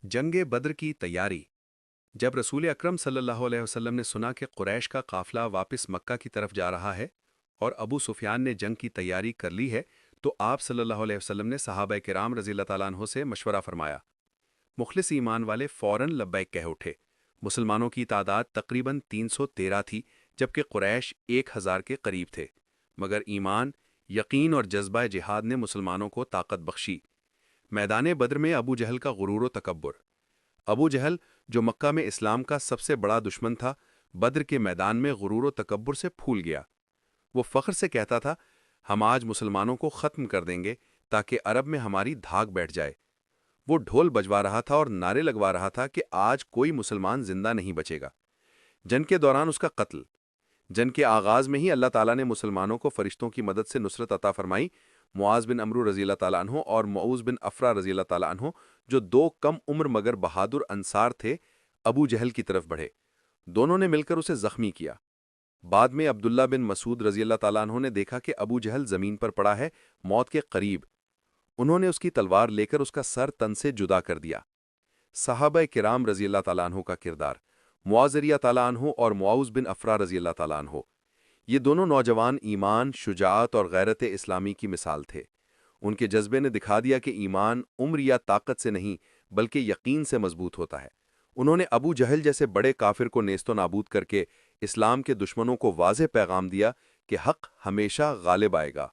जंग बद्र की तैयारी। जब रसूल अकरम सल्लल्लाहु अलैहि वसल्लम ने सुना कि कुरैश का काफिला वापस मक्का की तरफ जा रहा है और अबू सुफियान ने जंग की तैयारी कर ली है, तो आप सल्लल्लाहु अलैहि वसल्लम ने सहाबा किराम रज़ियल्लाहु ताला अन्हो से मशवरा फरमाया। मुखलिस ईमान वाले फौरन लब्बैक कह उठे। मुसलमानों की तादाद तकरीबन 313 थी, जबकि कुरैश 1000 के करीब थे। मगर ईमान, यकीन और जज्बा जिहाद ने मुसलमानों को ताकत बख्शी। मैदान बद्र में अबू जहल का गुरूर व तकब्बुर। अबू जहल, जो मक्का में इस्लाम का सबसे बड़ा दुश्मन था, बद्र के मैदान में गुरूर व तकब्बुर से फूल गया। वो फख्र से कहता था, हम आज मुसलमानों को ख़त्म कर देंगे ताकि अरब में हमारी धाक बैठ जाए। वो ढोल बजवा रहा था और नारे लगवा रहा था कि आज कोई मुसलमान जिंदा नहीं बचेगा। जंग के दौरान उसका कत्ल। जंग के आगाज में ही अल्लाह ताला ने मुसलमानों को फरिश्तों की मदद से नुसरत अता फरमाई। मुआज बिन अमरू रज़ियल्लाहु ताला अन्हो और मऊज़ बिन अफ़रा रज़ियल्लाहु ताला अन्हो, जो दो कम उम्र मगर बहादुर अंसार थे, अबू जहल की तरफ बढ़े। दोनों ने मिलकर उसे जख्मी किया। बाद में अब्दुल्ला बिन मसूद रज़ियल्लाहु ताला अन्हो ने देखा कि अबू जहल जमीन पर पड़ा है, मौत के करीब। उन्होंने उसकी तलवार लेकर उसका सर तन से जुदा कर दिया। सहाबा किराम रज़ियल्लाहु ताला अन्हो का किरदार। मुआज़ रज़ियल्लाहु ताला अन्हो और मुआउज़ बिन अफ़रा रज़ियल्लाहु ताला अन्हो, ये दोनों नौजवान ईमान, शुजाअत और गैरत इस्लामी की मिसाल थे। उनके जज्बे ने दिखा दिया कि ईमान उम्र या ताकत से नहीं, बल्कि यकीन से मजबूत होता है। उन्होंने अबू जहल जैसे बड़े काफिर को नेस्तो नाबूद करके इस्लाम के दुश्मनों को वाज़ेह पैगाम दिया कि हक हमेशा गालिब आएगा।